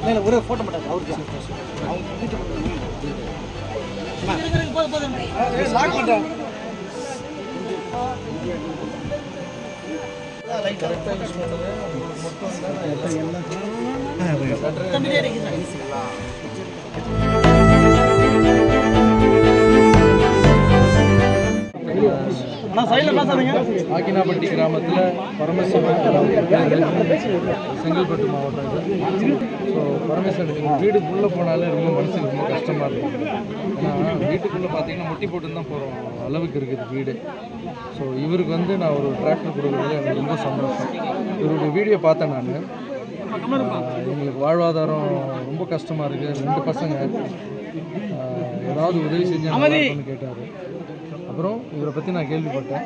இல்லை ஒரே ஃபோட்டோ மாட்டாங்க அவருக்கு அவங்க லாக் பண்ணுறேன். கரெக்டாக யூஸ் பண்ணுறது மட்டும் ஆக்கினாப்பட்டி கிராமத்தில் பரமேஸ்வரன் செங்கல்பட்டு மாவட்டம் இது. ஸோ பரமேஸ்வரன் வீடு உள்ளே போனாலே ரொம்ப மனசுக்கு ரொம்ப கஷ்டமாக இருக்கும். ஏன்னா வீட்டுக்குள்ளே பார்த்தீங்கன்னா முட்டி போட்டு தான் போகிறோம் அளவுக்கு இருக்குது வீடு. ஸோ இவருக்கு வந்து நான் ஒரு டிராக்டர் கொடுக்குறது எனக்கு ரொம்ப சந்தோஷம். இவருடைய வீடியோ பார்த்தேன் நான். எங்களுக்கு வாழ்வாதாரம் ரொம்ப கஷ்டமாக இருக்குது. 2 பசங்க ஏதாவது உதவி செஞ்சாங்கன்னு கேட்டார். அப்புறம் இவரை பற்றி நான் கேள்விப்பட்டேன்.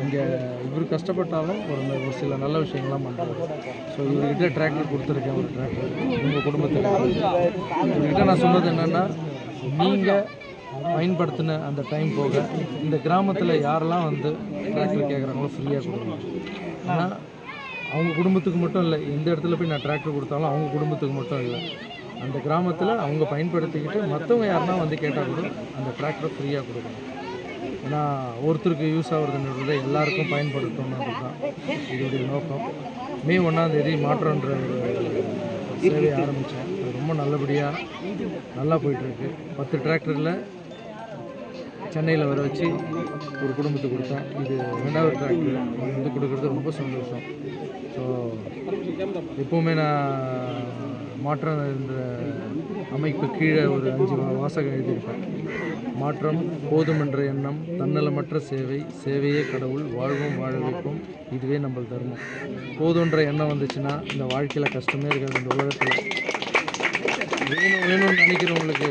இங்கே இவர் கஷ்டப்பட்டாலும் ஒரு சில நல்ல விஷயங்கள்லாம் பண்ணுறாரு. ஸோ இவர்கிட்ட டிராக்டர் கொடுத்துருக்கேன், ஒரு டிராக்டர் உங்கள் குடும்பத்தில். இவர்கிட்ட நான் சொன்னது என்னென்னா, நீங்கள் பயன்படுத்தின அந்த டைம் போக இந்த கிராமத்தில் யாரெல்லாம் வந்து டிராக்டர் கேட்குறாங்களோ ஃப்ரீயாக கொடுக்கணும். ஆனால் அவங்க குடும்பத்துக்கு மட்டும் இல்லை, எந்த இடத்துல போய் நான் டிராக்டர் கொடுத்தாலும் அவங்க குடும்பத்துக்கு மட்டும் இல்லை, அந்த கிராமத்தில் அவங்க பயன்படுத்திக்கிட்டு மற்றவங்க யாருன்னா வந்து கேட்டால் கூட அந்த டிராக்டர் ஃப்ரீயாக கொடுக்கணும். ஏன்னா ஒருத்தருக்கு யூஸ் ஆகுறதுன்றது எல்லாருக்கும் பயன்படுத்தணுன்றது தான் இதோடைய நோக்கம். மே 1ஆம் தேதி மாற்றம்ன்ற ஒரு சேவையை ஆரம்பித்தேன். அது ரொம்ப நல்லபடியாக நல்லா போயிட்டுருக்கு. 10 டிராக்டரில் சென்னையில் வர வச்சு ஒரு குடும்பத்துக்கு கொடுத்தேன். இது 2வது டிராக்டர். அது வந்து கொடுக்குறது ரொம்ப சந்தோஷம். ஸோ எப்போவுமே நான் மாற்றம் என்ற அமைப்பு கீழே ஒரு 5 வாசகம் எழுதியிருப்பேன். மாற்றம் போதுமென்ற எண்ணம், தன்னலமற்ற சேவை, சேவையே கடவுள், வாழ்வோம் வாழ வைப்போம், இதுவே நம்ம தர்மம். போதுன்ற எண்ணம் வந்துச்சுன்னா இந்த வாழ்க்கையில் கஷ்டமே இருக்காது. இந்த உலகத்தில் வேணும்னு நினைக்கிறவங்களுக்கு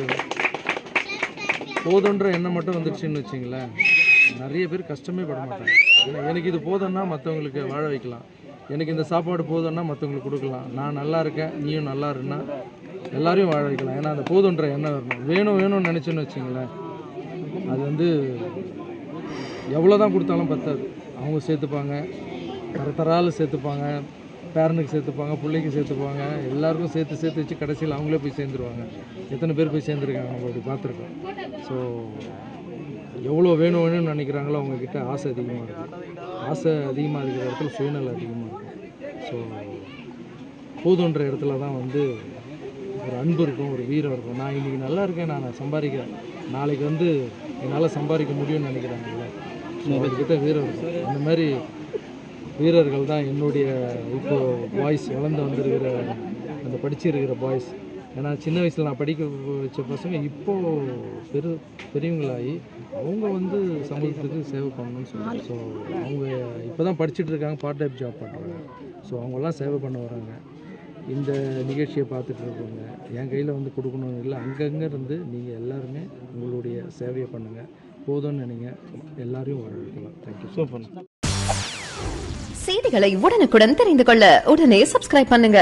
போதுன்ற எண்ணம் மட்டும் வந்துடுச்சுன்னு வச்சிங்களேன், நிறைய பேர் கஷ்டமே பட மாட்டாங்க. ஏன்னா எனக்கு இது போதும்னா மற்றவங்களுக்கு வாழ வைக்கலாம், எனக்கு இந்த சாப்பாடு போதும்னா மற்றவங்களுக்கு கொடுக்கலாம், நான் நல்லா இருக்கேன் நீயும் நல்லா இருன்னா எல்லாரையும் வாழ வைக்கலாம். ஏன்னா அந்த போதுன்ற எண்ணம் வரணும். வேணும்னு நினச்சோன்னு வச்சிங்களேன், அது வந்து எவ்வளோ தான் கொடுத்தாலும் பத்தாது. அவங்க சேர்த்துப்பாங்க, தரத்தரால் சேர்த்துப்பாங்க, பேரனுக்கு சேர்த்துப்பாங்க, பிள்ளைக்கு சேர்த்துப்பாங்க, எல்லாருக்கும் சேர்த்து வச்சு கடைசியில் அவங்களே போய் சேர்ந்துருவாங்க. எத்தனை பேர் போய் சேர்ந்துருக்காங்க நம்ம அப்படி பார்த்துருக்கோம். ஸோ எவ்வளோ வேணும்னு நினைக்கிறாங்களோ அவங்கக்கிட்ட ஆசை அதிகமாக இருக்குது. ஆசை அதிகமாக இருக்கிற இடத்துல சுயநலம் அதிகமாக இருக்கும். ஸோ போதுன்ற இடத்துல தான் வந்து ஒரு அன்பு இருக்கும், ஒரு வீரம் இருக்கும். நான் இன்றைக்கி நல்லா இருக்கேன், நான் சம்பாதிக்கிறேன், நாளைக்கு வந்து என்னால் சம்பாதிக்க முடியும்னு நினைக்கிறாங்கல்ல, ஸோ அவர்கிட்ட வீரம் இருக்கும். அந்த மாதிரி வீரர்கள் தான் என்னுடைய இப்போது பாய்ஸ், வளர்ந்து வந்திருக்கிற அந்த படிச்சிருக்கிற பாய்ஸ். ஏன்னா சின்ன வயசில் நான் படிக்க வச்ச பசங்க இப்போது பெரியவங்களாகி அவங்க வந்து சமூகத்துக்கு சேவை பண்ணணும்னு சொல்லுவாங்க. ஸோ அவங்க இப்போ தான் படிச்சுட்டு இருக்காங்க, பார்ட் டைம் ஜாப் பண்ணுறாங்க. ஸோ அவங்கெல்லாம் சேவை பண்ண வராங்க. இந்த நிகழ்ச்சியை பார்த்துட்டு இருக்கவங்க என் கையில் வந்து கொடுக்கணும் இல்லை, அங்கங்கே இருந்து நீங்கள் எல்லாருமே உங்களுடைய சேவையை பண்ணுங்கள். போதும்னு நினைங்க, எல்லாரையும் வாழ வைக்கலாம். தேங்க்யூ. சூப்பர். செய்திகளை உடனுக்குடன் தெரிந்து கொள்ள உடனே சப்ஸ்கிரைப் பண்ணுங்க.